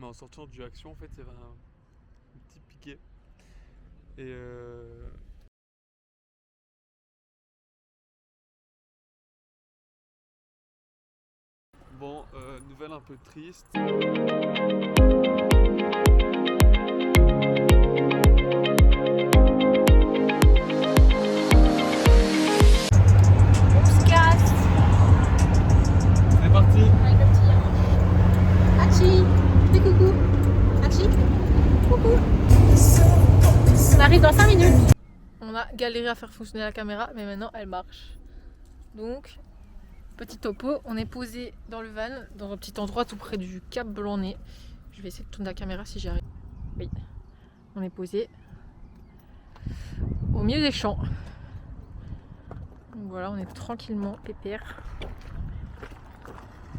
en sortant du Action, en fait, il y avait un petit piquet. Et bon, nouvelle un peu triste. C'est parti. Avec le petit Hachi, dis coucou. Hachi, coucou. On arrive dans 5 minutes. On a galéré à faire fonctionner la caméra, mais maintenant elle marche. Donc, petit topo, on est posé dans le van, dans un petit endroit tout près du Cap Blanc-Nez. Je vais essayer de tourner la caméra si j'y arrive. Oui, on est posé au milieu des champs. Donc voilà, on est tranquillement pépère.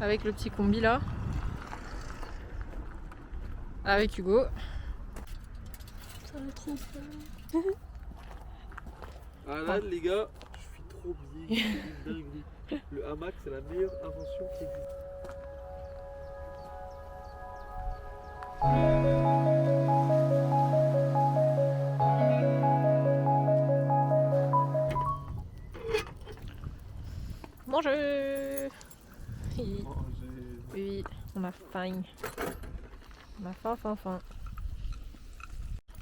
Avec le petit combi là. Avec Hugo. Ça va trop bien. Ah là, les gars, je suis trop bien. C'est une dinguerie. Le hamac, c'est la meilleure invention qui existe. Manger. Oh, Oui, on a faim. On a faim.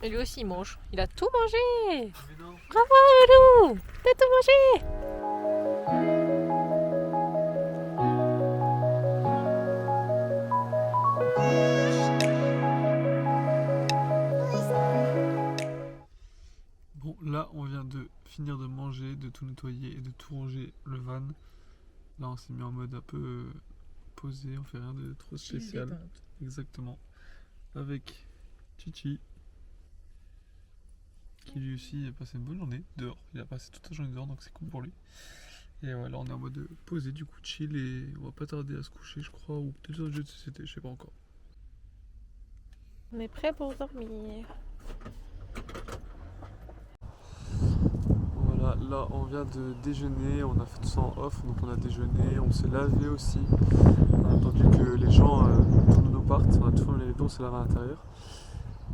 Et lui aussi il mange. Il a tout mangé. Mais non. Bravo Lou, t'as tout mangé. Bon, là, on vient de finir de manger, de tout nettoyer et de tout ranger le van. Là, on s'est mis en mode un peu posé, on fait rien de trop spécial. Exactement. Avec Chichi, qui lui aussi a passé une bonne journée dehors. Il a passé toute la journée dehors, donc c'est cool pour lui. Et voilà, on est en mode posé, du coup chill, et on va pas tarder à se coucher, je crois, ou peut-être un jeu de société, je sais pas encore. On est prêt pour dormir. Voilà, là on vient de déjeuner, on a fait tout ça en off, donc on a déjeuné, on s'est lavé aussi. On a attendu que les gens autour de nous partent, on a tout fermé les rideaux, on s'est lavé à l'intérieur.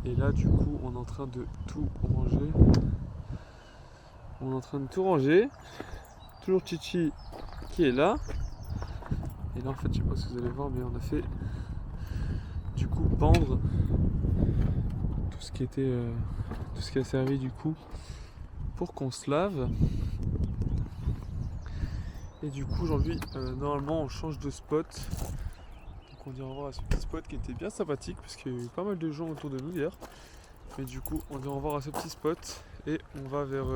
Et là du coup on est en train de tout ranger. On est en train de tout ranger. Toujours Chichi qui est là. Et là en fait je sais pas si vous allez voir, mais on a fait du coup pendre tout ce qui était tout ce qui a servi du coup pour qu'on se lave. Et du coup aujourd'hui normalement on change de spot. Donc on dit au revoir à ce petit spot qui était bien sympathique parce qu'il y a eu pas mal de gens autour de nous hier. Mais du coup on dit au revoir à ce petit spot et on va vers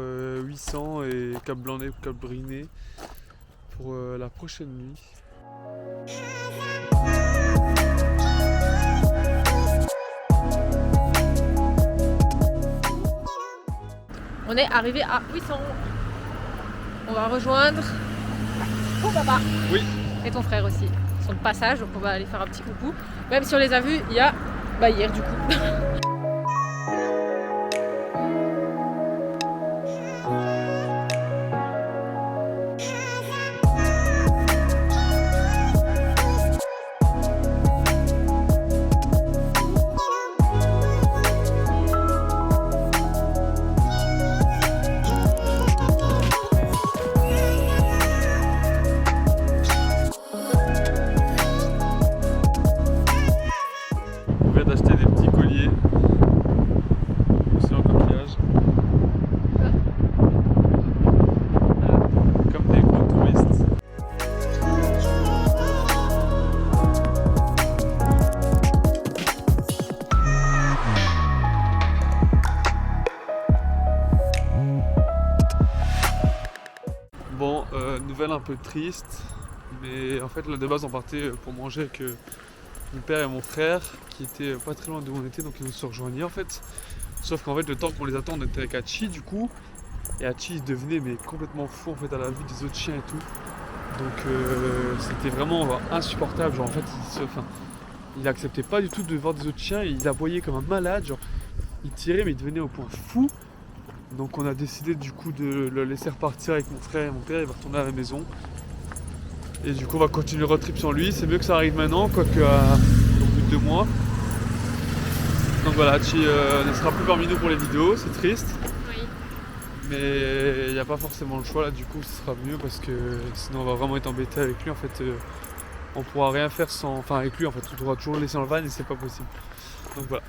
800 et Cap Blanc-Nez ou Cap Briné pour la prochaine nuit. On est arrivé à 800. On va rejoindre ton papa. Oui. Et ton frère aussi. Ils sont de passage, donc on va aller faire un petit coucou. Même si on les a vus il y a hier du coup. On vient d'acheter des petits colliers aussi en coquillage. Comme des gros touristes. Bon, nouvelle un peu triste, mais en fait là de base on partait pour manger avec mon père et mon frère qui étaient pas très loin d'où on était, donc ils nous se rejoignaient en fait. Sauf qu'en fait le temps qu'on les attend on était avec Hachi du coup, et Hachi il devenait mais complètement fou en fait à la vue des autres chiens et tout. Donc c'était vraiment insupportable, genre en fait il acceptait pas du tout de voir des autres chiens, et il aboyait comme un malade, genre il tirait mais il devenait au point fou. Donc on a décidé du coup de le laisser repartir avec mon frère et mon père, il va retourner à la maison. Et du coup on va continuer le road trip sans lui, c'est mieux que ça arrive maintenant, quoique au bout de 2 mois. Donc voilà, Hachi ne sera plus parmi nous pour les vidéos, c'est triste. Oui. Mais il n'y a pas forcément le choix là, du coup ce sera mieux parce que sinon on va vraiment être embêté avec lui en fait. On pourra rien faire sans. Enfin avec lui en fait, on pourra toujours le laisser dans le van et c'est pas possible. Donc voilà.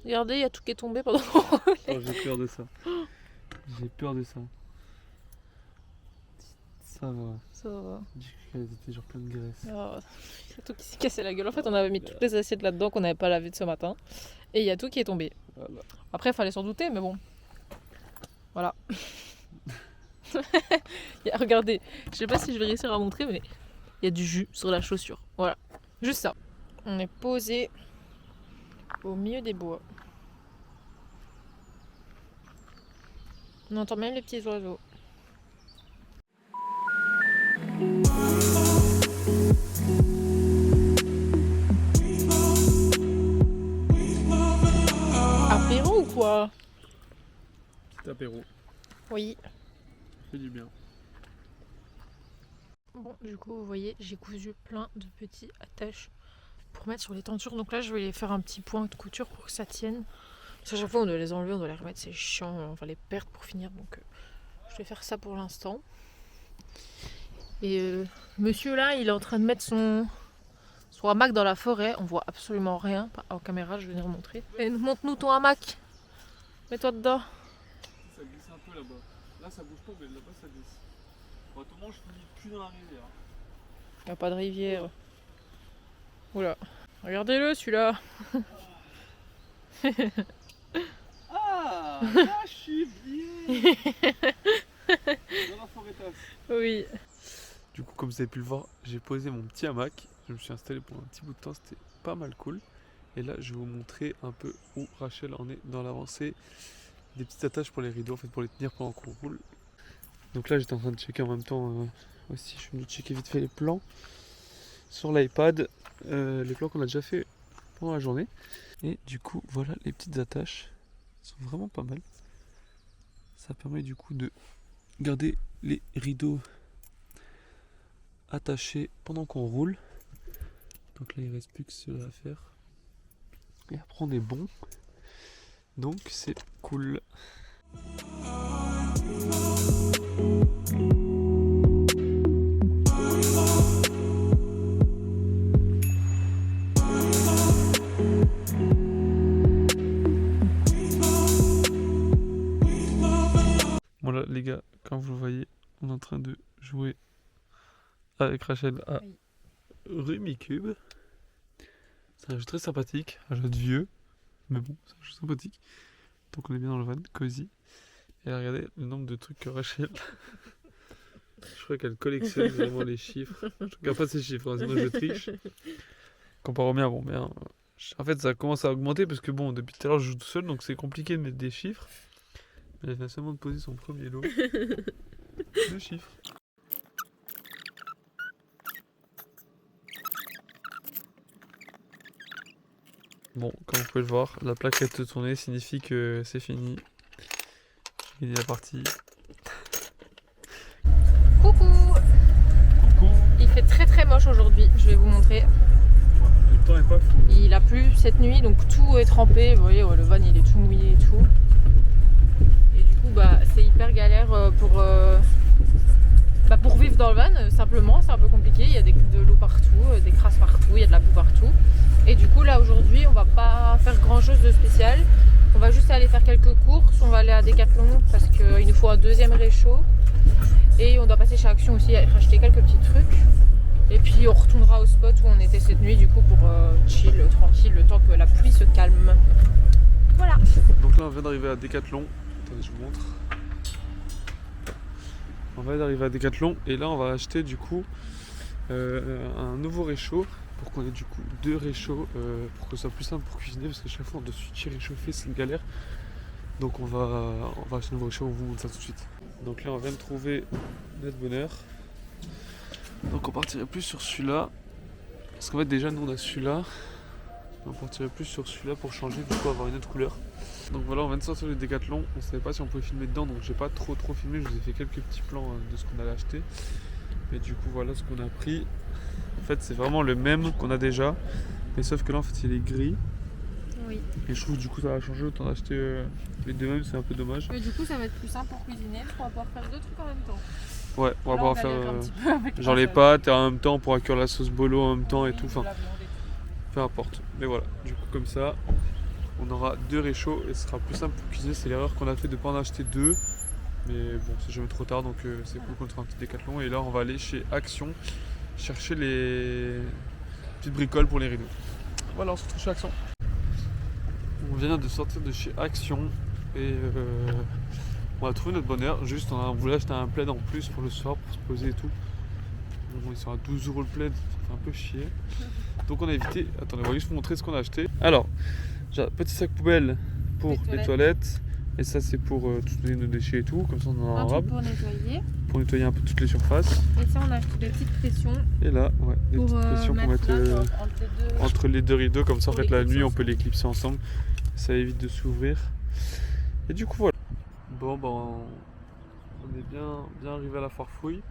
Regardez, il y a tout qui est tombé pendant Oh, j'ai peur de ça. J'ai peur de ça. Ça va. Ça va. J'ai cru qu'elles étaient genre pleines de graisse. Oh, il y a tout qui s'est cassé la gueule. En fait, on avait mis toutes les assiettes là-dedans qu'on n'avait pas lavé de ce matin. Et il y a tout qui est tombé. Voilà. Après, il fallait s'en douter, mais bon. Voilà. Regardez, je sais pas si je vais réussir à montrer, mais il y a du jus sur la chaussure. Voilà. Juste ça. On est posé au milieu des bois. On entend même les petits oiseaux. Apéro ou quoi? Petit apéro. Oui. Ça fait du bien. Bon, du coup, vous voyez, j'ai cousu plein de petits attaches pour mettre sur les tentures. Donc là, je vais les faire un petit point de couture pour que ça tienne. Parce qu'à chaque fois, on doit les enlever, on doit les remettre, c'est chiant, on va les perdre pour finir. Donc je vais faire ça pour l'instant. Et monsieur là, il est en train de mettre son hamac dans la forêt. On voit absolument rien. En caméra, je vais venir montrer. Et montre-nous ton hamac. Mets-toi dedans. Ça glisse un peu là-bas. Là ça bouge pas, mais là-bas ça glisse. Autrement, je finis plus dans la rivière. Il n'y a pas de rivière. Oula. Regardez-le celui-là. Ah, là je suis bien. Dans la forêt tasse. Oui. Du coup, comme vous avez pu le voir, j'ai posé mon petit hamac. Je me suis installé pour un petit bout de temps, c'était pas mal cool. Et là, je vais vous montrer un peu où Rachel en est dans l'avancée. Des petites attaches pour les rideaux, en fait, pour les tenir pendant qu'on roule. Donc là, j'étais en train de checker en même temps aussi. Je suis venu checker vite fait les plans sur l'iPad. Les plans qu'on a déjà fait pendant la journée. Et du coup, voilà les petites attaches. Elles sont vraiment pas mal. Ça permet du coup de garder les rideaux attachés pendant qu'on roule. Donc là il reste plus que cela à faire. Et après on est bon. Donc c'est cool. Voilà les gars, comme vous le voyez, on est en train de jouer avec Rachel à Rummikub. C'est un jeu très sympathique, un jeu de vieux, mais bon, c'est un jeu sympathique. Donc on est bien dans le van, cosy. Et regardez le nombre de trucs que Rachel... Je crois qu'elle collectionne vraiment les chiffres. Je regarde pas ces chiffres, hein, sinon je triche. Comparé au mien, bon, bien. En fait, ça commence à augmenter parce que bon, depuis tout à l'heure, je joue tout seul, donc c'est compliqué de mettre des chiffres. Mais elle vient seulement de poser son premier lot de chiffres. Bon, comme vous pouvez le voir, la plaquette de tournée signifie que c'est fini. J'ai gagné la partie. Coucou. Coucou. Il fait très très moche aujourd'hui, je vais vous montrer. Le temps est pas fou. Il a plu cette nuit, donc tout est trempé. Vous voyez, le van il est tout mouillé et tout. Et du coup, bah, c'est hyper galère pour vivre dans le van. Simplement, c'est un peu compliqué. Il y a de l'eau partout, des crasses partout, il y a de la boue partout. Et du coup, là aujourd'hui, on va pas faire grand chose de spécial. On va juste aller faire quelques courses. On va aller à Decathlon parce qu'il nous faut un deuxième réchaud. Et on doit passer chez Action aussi, aller acheter quelques petits trucs. Et puis on retournera au spot où on était cette nuit du coup pour chill, tranquille, le temps que la pluie se calme. Voilà. Donc là on vient d'arriver à Decathlon. Attendez, je vous montre. On vient d'arriver à Decathlon et là on va acheter du coup un nouveau réchaud pour qu'on ait du coup deux réchauds pour que ce soit plus simple pour cuisiner parce qu'à chaque fois on doit switcher réchauffer, c'est une galère. Donc on va acheter un nouveau réchaud, on vous montre ça tout de suite. Donc là on vient de trouver notre bonheur. Donc on partirait plus sur celui-là. Parce qu'en fait déjà nous on a celui-là. On partirait plus sur celui-là pour changer, du coup avoir une autre couleur. Donc voilà, on vient de sortir le Décathlon. On savait pas si on pouvait filmer dedans, donc j'ai pas trop filmé. Je vous ai fait quelques petits plans de ce qu'on allait acheter. Mais du coup voilà ce qu'on a pris. En fait c'est vraiment le même qu'on a déjà. Mais sauf que là en fait il est gris. Oui. Et je trouve que du coup ça va changer, autant d'acheter les deux mêmes, c'est un peu dommage. Mais du coup ça va être plus simple pour cuisiner, on va pouvoir faire deux trucs en même temps. Ouais, on va pouvoir faire un petit peu avec genre les pâtes et en même temps on pourra cuire la sauce bolo en même temps et tout. Enfin, peu importe. Mais voilà, du coup comme ça, on aura deux réchauds et ce sera plus simple pour cuisiner. C'est l'erreur qu'on a fait de ne pas en acheter deux. Mais bon, c'est jamais trop tard, donc c'est cool qu'on te fasse un petit Décathlon. Et là on va aller chez Action chercher les petites bricoles pour les rideaux. Voilà, on se retrouve chez Action. On vient de sortir de chez Action et on a trouvé notre bonheur. Juste on voulait acheter un plaid en plus pour le soir pour se poser et tout. Bon, ils sont à 12 € le plaid, ça fait un peu chier. Donc on a évité. Attendez, on va juste vous montrer ce qu'on a acheté. Alors, j'ai un petit sac poubelle pour les toilettes. Et ça c'est pour tous nos déchets et tout, comme ça on en a un rab. Pour nettoyer un peu toutes les surfaces. Et ça on a acheté des petites pressions. Et là, ouais, des petites pressions pour mettre entre les deux rideaux, comme ça en fait la nuit on peut les clipser ensemble. Ça évite de s'ouvrir. Et du coup voilà. Bon ben on est bien arrivé à la Farfouille.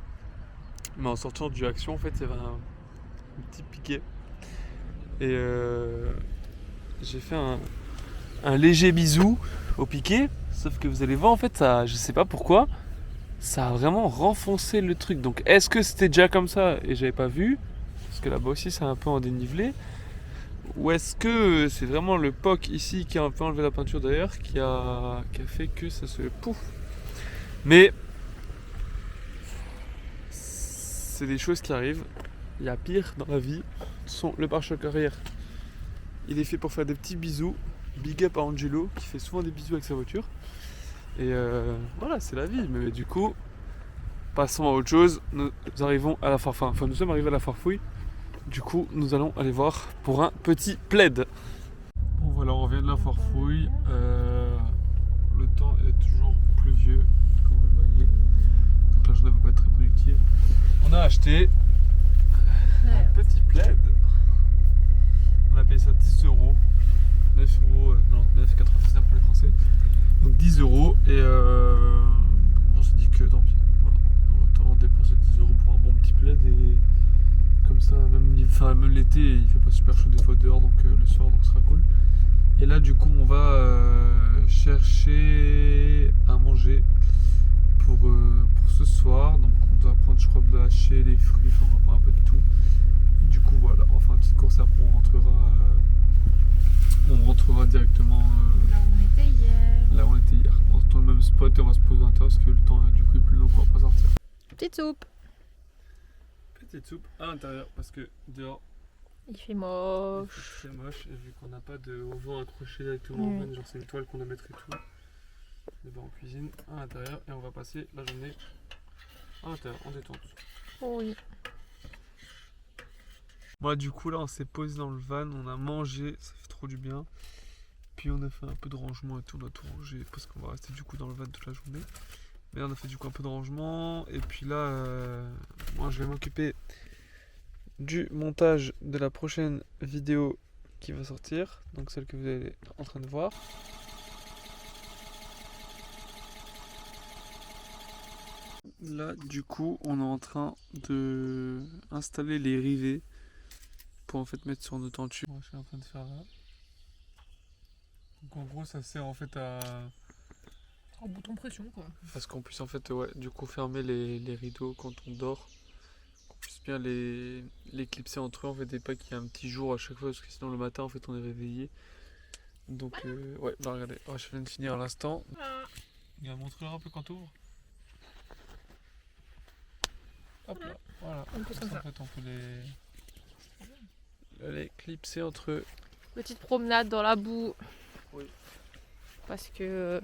Mais en sortant du Action en fait il y avait un petit piquet. Et j'ai fait un léger bisou au piquet. Sauf que vous allez voir en fait ça, je sais pas pourquoi, ça a vraiment renfoncé le truc. Donc est-ce que c'était déjà comme ça et j'avais pas vu? Parce que là-bas aussi c'est un peu en dénivelé. Ou est-ce que c'est vraiment le POC ici qui a un peu enlevé la peinture d'ailleurs qui a fait que ça se pouf. Mais c'est des choses qui arrivent. Il y a pire dans la vie. Le pare-choc arrière, il est fait pour faire des petits bisous. Big up à Angelo qui fait souvent des bisous avec sa voiture. Et voilà, c'est la vie. Mais du coup, passons à autre chose. Nous arrivons à la Farfouille. Enfin, nous sommes arrivés à la Farfouille. Du coup, nous allons aller voir pour un petit plaid. Bon voilà, on revient de la Farfouille. Le temps est toujours pluvieux, comme vous le voyez. Donc la journée ne va pas être très productive. On a acheté un petit plaid. On a payé ça 10 €. 9,99 € pour les Français. Donc 10 € et on s'est dit que tant pis. Voilà. On va dépenser 10 € pour un bon petit plaid et comme ça, même l'été, il fait pas super chaud des fois dehors, donc le soir, donc ce sera cool. Et là, du coup, on va chercher à manger pour ce soir. Donc on doit prendre, je crois, de la haché, les fruits, enfin on va prendre un peu de tout. Du coup, voilà, on va faire une petite course et après on rentrera directement là où on était hier. Là où on était hier. On se trouve le même spot et on va se poser à l'intérieur parce que le temps du coup est plus long, on va pas sortir. Petite soupe. Petite soupe à l'intérieur parce que dehors il fait moche. C'est moche et vu qu'on n'a pas de vent accroché directement au van, genre c'est une toile qu'on a mettre et tout. Et ben on cuisine à l'intérieur et on va passer la journée à l'intérieur en détente. Oui. Moi du coup là on s'est posé dans le van, on a mangé, ça fait trop du bien. Puis on a fait un peu de rangement et tout, on a tout rangé parce qu'on va rester du coup dans le van toute la journée. Mais on a fait du coup un peu de rangement et puis là moi je vais m'occuper du montage de la prochaine vidéo qui va sortir, donc celle que vous êtes en train de voir. Là du coup on est en train de installer les rivets pour en fait mettre sur nos tentures. Je suis en train de faire là. Donc en gros ça sert en fait à un bouton pression quoi. Parce qu'on puisse en fait du coup fermer les rideaux quand on dort. Qu'on puisse bien les clipser entre eux en fait et pas qu'il y ait un petit jour à chaque fois parce que sinon le matin en fait on est réveillé. Donc ouais bah regardez, je viens de finir à l'instant. Il va montrer un peu quand on ouvre. Hop là, voilà. Un peu comme ça. En fait on peut les clipser entre eux. Petite promenade dans la boue. Oui. Parce que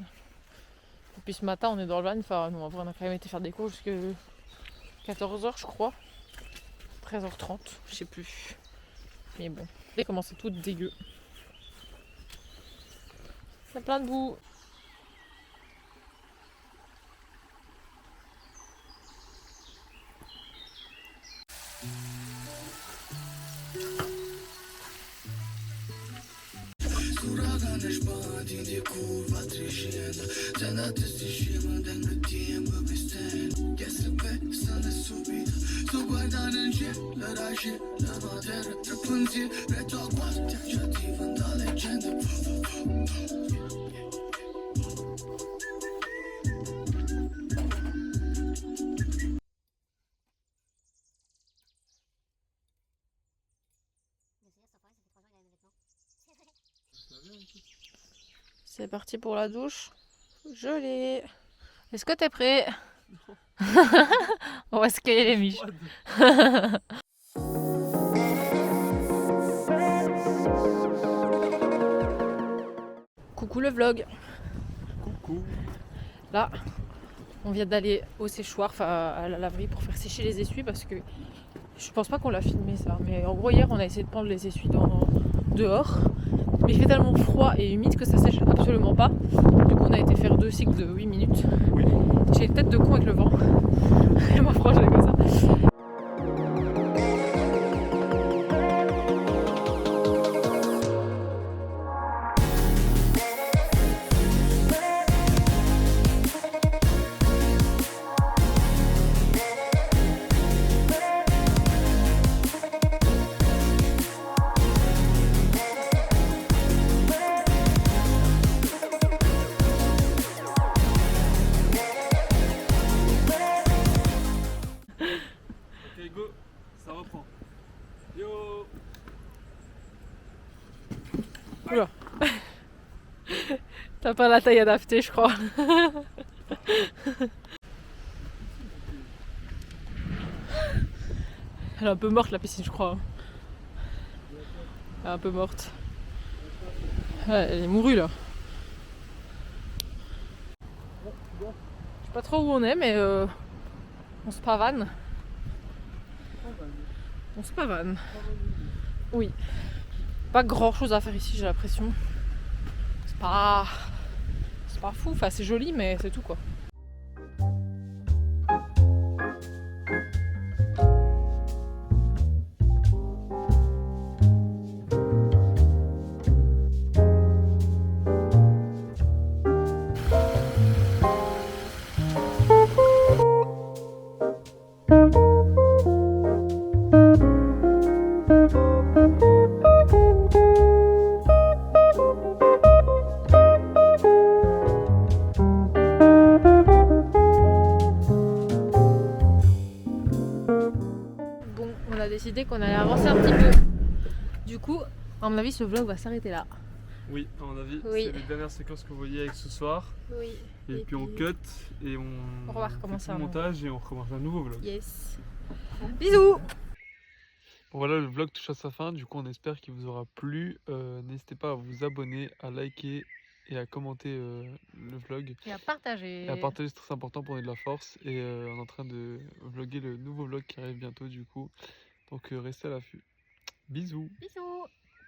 depuis ce matin on est dans le van, enfin nous on a quand même été faire des cours jusqu'à 14h je crois. 13h30, je sais plus. Mais bon, et comment c'est tout dégueu. Il y a plein de boue. C'est parti pour la douche. Je l'ai. Est-ce que t'es prêt? On va se caler les miches. Coucou le vlog. Coucou. Là, on vient d'aller au séchoir, enfin à la laverie pour faire sécher les essuies parce que je pense pas qu'on l'a filmé ça. Mais en gros hier on a essayé de prendre les essuies dehors. Mais il fait tellement froid et humide que ça sèche absolument pas. Du coup on a été faire 2 cycles de 8 minutes. Oui. J'ai une tête de con avec le vent. Et ma frange elle est comme ça. Ok, go, ça reprend. Yo. Oula. T'as pas la taille adaptée je crois. Elle est un peu morte la piscine je crois. Elle est un peu morte. Ouais, elle est mourue là. Je sais pas trop où on est mais on se pavane. On se pavane. Oui. Pas grand chose à faire ici j'ai l'impression. C'est pas fou, enfin c'est joli mais c'est tout quoi. On a décidé qu'on allait avancer un petit peu. Du coup, à mon avis, ce vlog va s'arrêter là. Oui, à mon avis, Oui. c'est les dernières séquences que vous voyez avec ce soir. Oui. Et puis on cut et on va recommencer fait un tout le montage et on recommence un nouveau vlog. Yes. Bisous. Bon voilà, le vlog touche à sa fin, du coup on espère qu'il vous aura plu. N'hésitez pas à vous abonner, à liker et à commenter le vlog. Et à partager. Et à partager, c'est très important pour donner de la force. Et on est en train de vlogger le nouveau vlog qui arrive bientôt du coup. Donc restez à l'affût. Bisous. Bisous.